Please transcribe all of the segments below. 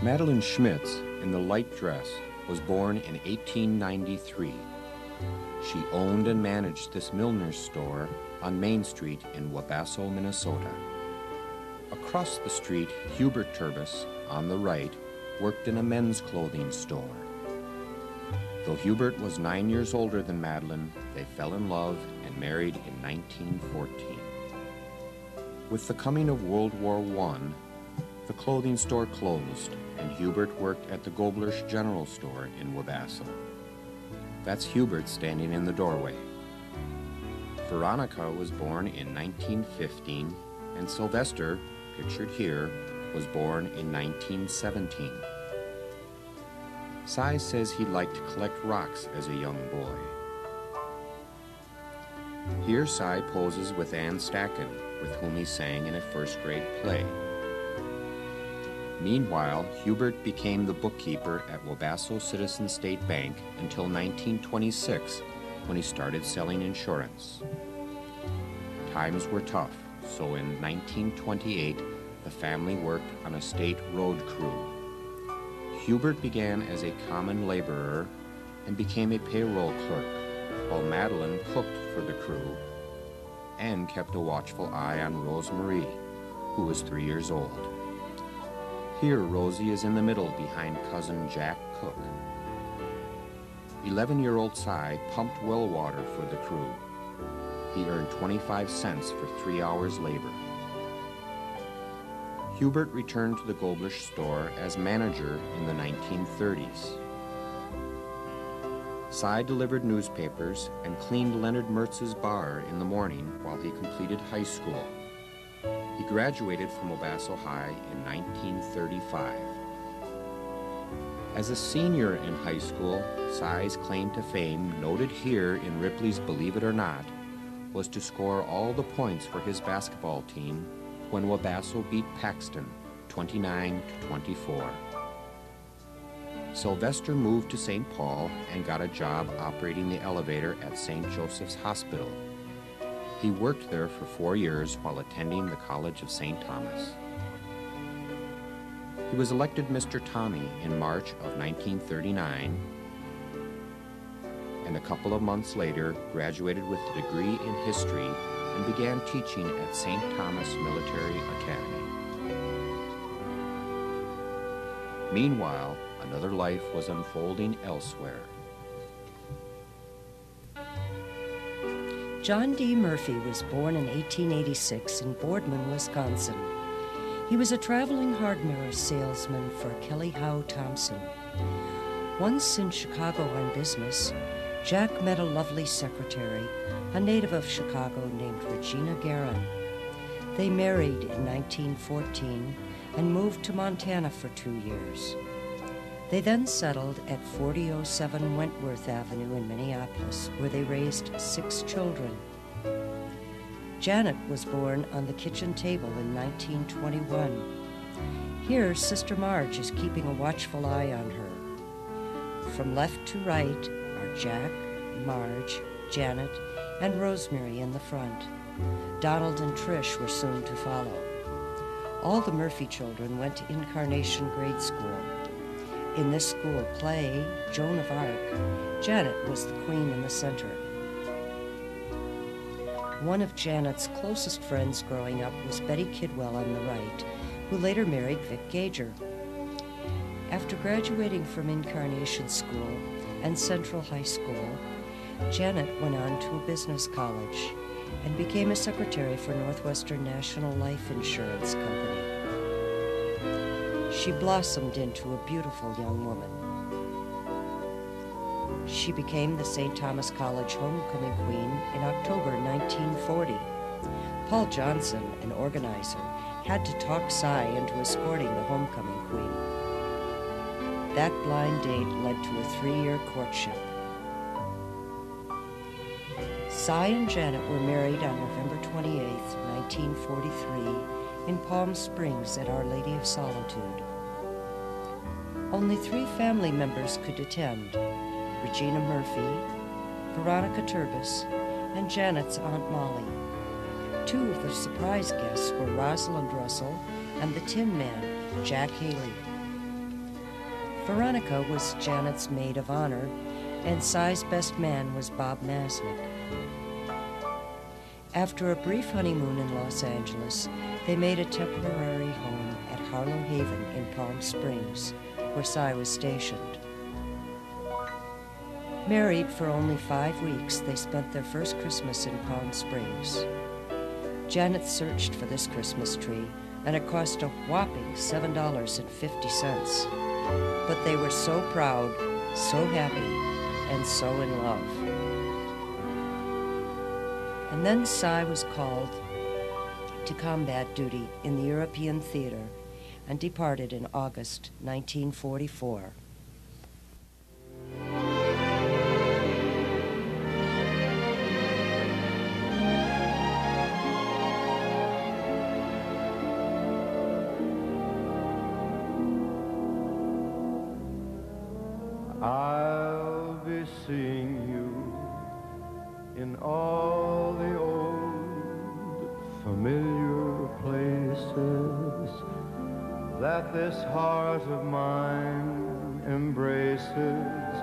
Madeline Schmitz, in the light dress, was born in 1893. She owned and managed this milliner's store on Main Street in Wabasso, Minnesota. Across the street, Hubert Turbes, on the right, worked in a men's clothing store. Though Hubert was 9 years older than Madeline, they fell in love and married in 1914. With the coming of World War I, the clothing store closed, and Hubert worked at the Gobler's General Store in Wabasso. That's Hubert standing in the doorway. Veronica was born in 1915, and Sylvester, pictured here, was born in 1917. Cy says he liked to collect rocks as a young boy. Here Cy poses with Ann Stacken, with whom he sang in a first-grade play. Meanwhile, Hubert became the bookkeeper at Wabasso Citizen State Bank until 1926, when he started selling insurance. Times were tough, so in 1928, the family worked on a state road crew. Hubert began as a common laborer and became a payroll clerk, while Madeline cooked for the crew and kept a watchful eye on Rosemarie, who was 3 years old. Here, Rosie is in the middle behind cousin Jack Cook. 11-year-old Cy pumped well water for the crew. He earned 25 cents for 3 hours labor. Hubert returned to the Gobler's store as manager in the 1930s. Cy delivered newspapers and cleaned Leonard Mertz's bar in the morning while he completed high school. He graduated from Wabasso High in 1935. As a senior in high school, Cy's claim to fame, noted here in Ripley's Believe It or Not, was to score all the points for his basketball team when Wabasso beat Paxton 29-24. Sylvester moved to St. Paul and got a job operating the elevator at St. Joseph's Hospital. He worked there for 4 years while attending the College of St. Thomas. He was elected Mr. Tommy in March of 1939, and a couple of months later graduated with a degree in history and began teaching at St. Thomas Military Academy. Meanwhile, another life was unfolding elsewhere. John D. Murphy was born in 1886 in Boardman, Wisconsin. He was a traveling hardware salesman for Kelly Howe Thompson. Once in Chicago on business, Jack met a lovely secretary, a native of Chicago named Regina Guerin. They married in 1914 and moved to Montana for 2 years. They then settled at 4007 Wentworth Avenue in Minneapolis, where they raised 6 children. Janet was born on the kitchen table in 1921. Here, Sister Marge is keeping a watchful eye on her. From left to right are Jack, Marge, Janet, and Rosemary in the front. Donald and Trish were soon to follow. All the Murphy children went to Incarnation Grade School. In this school play, Joan of Arc, Janet was the queen in the center. One of Janet's closest friends growing up was Betty Kidwell on the right, who later married Vic Gager. After graduating from Incarnation School and Central High School, Janet went on to a business college and became a secretary for Northwestern National Life Insurance Company. She blossomed into a beautiful young woman. She became the St. Thomas College homecoming queen in October 1940. Paul Johnson, an organizer, had to talk Cy into escorting the homecoming queen. That blind date led to a 3-year courtship. Cy and Janet were married on November 28, 1943, in Palm Springs at Our Lady of Solitude. Only 3 family members could attend: Regina Murphy, Veronica Turbes, and Janet's Aunt Molly. 2 of the surprise guests were Rosalind Russell and the Tin Man, Jack Haley. Veronica was Janet's maid of honor, and Cy's best man was Bob Masnick. After a brief honeymoon in Los Angeles, they made a temporary home at Harlow Haven in Palm Springs, where Cy was stationed. Married for only 5 weeks, they spent their first Christmas in Palm Springs. Janet searched for this Christmas tree, and it cost a whopping $7.50. But they were so proud, so happy, and so in love. And then Cy was called to combat duty in the European theater and departed in August 1944. I'll be seeing you in all the old familiar places that this heart of mine embraces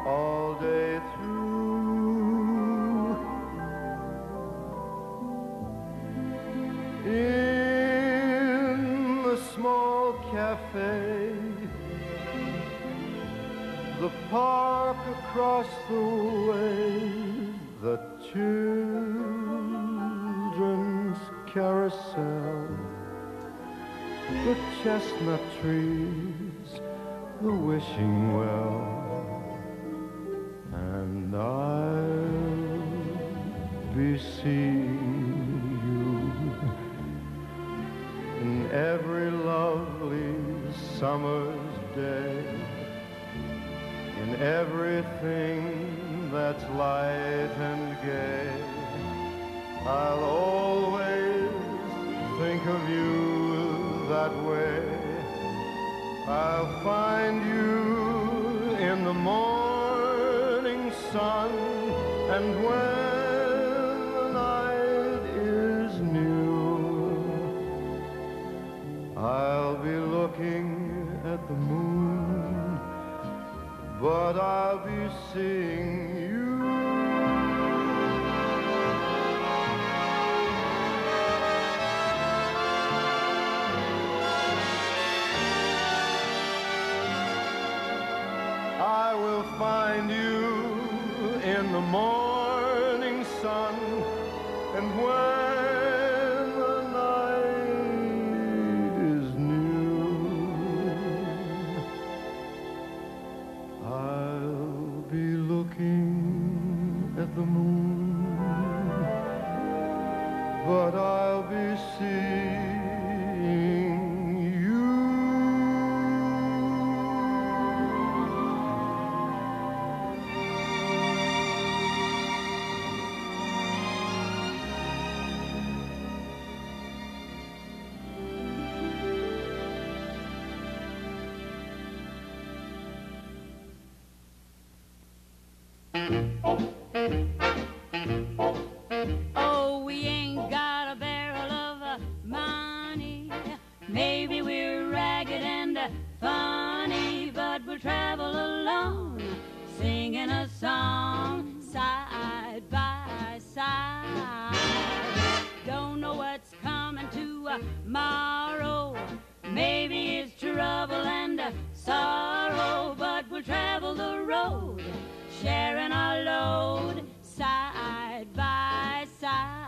all day through. In the small cafe, the park across the way, the children's carousel, the chestnut trees, the wishing well, and I'll be seeing you in every lovely summer's day, in everything that's light and gay. I'll always think of you that way. I'll find you in the morning sun, and when the night is new, I'll be looking at the moon, but I'll be seeing you. I will find you in the morning sun, and when the night is new, I'll be looking at the moon, but I'll be seeing you. Oh, we ain't got a barrel of money. Maybe we're ragged and funny, but we'll travel along, singing a song side by side. Don't know what's coming tomorrow. Maybe it's trouble and sorrow, but we'll travel the road, sharing our load side by side.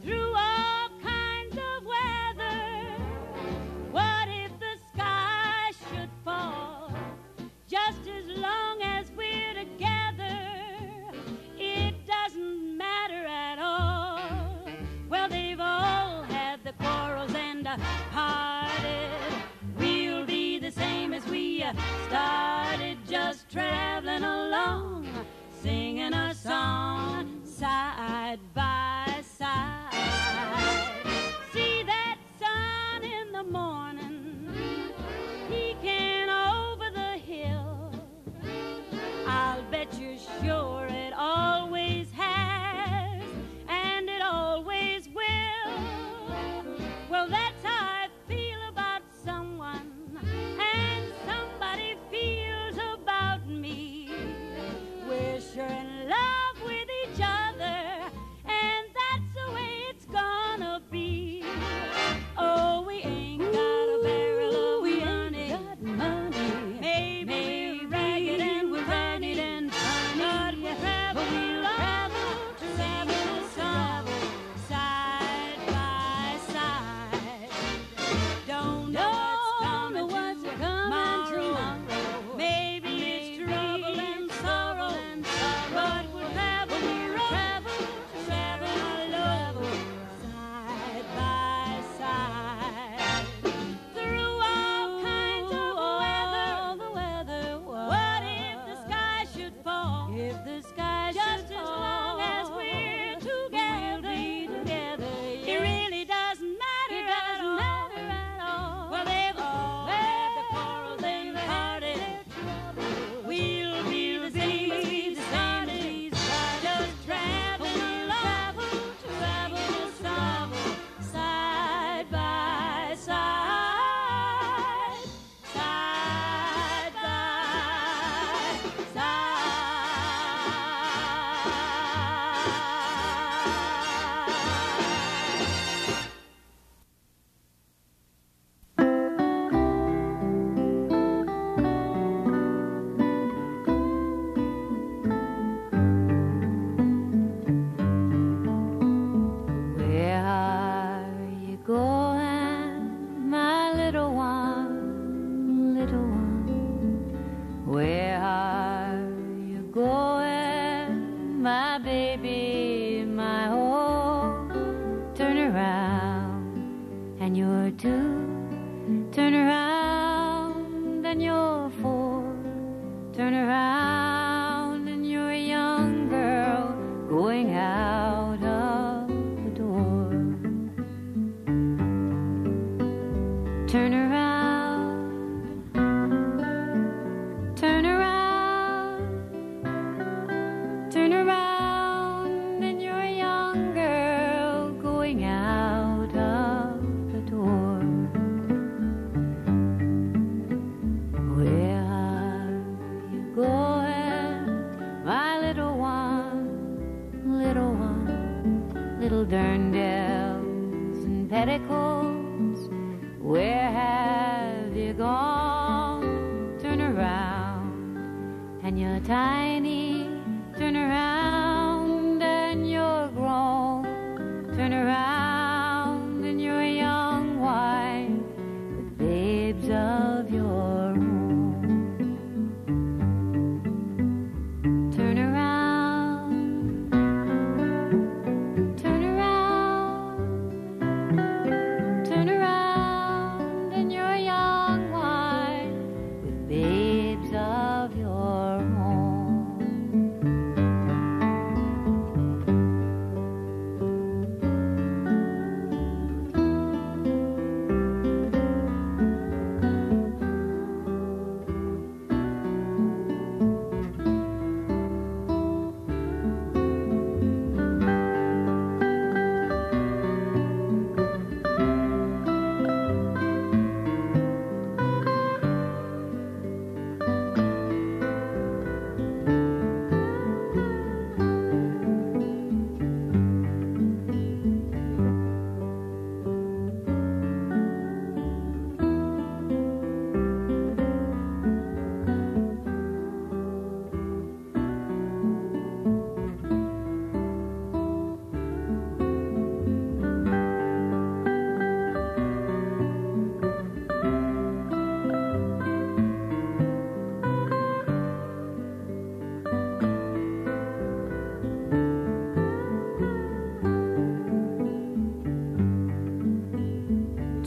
Through all kinds of weather, what if the sky should fall? Just as long as we're together, it doesn't matter at all. Well, they've all had the quarrels and parted. We'll be the same as we started, just traveling along, singing a song side by side. See that sun in the morning peeking over the hill. I'll bet you're sure it always has, and it always will. Well, that's how I feel about someone, and you're 2. Turn around and you're 4. Turn around and you're a young girl going out of the door. Turn around, turn around, turn around and you're a young girl going out of the door. Where are you going, my little one, little dirndels and petticoats? Where have you gone? Turn around and you're tiny. Turn around and you're grown. Turn around and you're a young wife with babes of your own. Turn around, turn around, turn around and you're a young wife with babes of your own.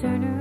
Turn around.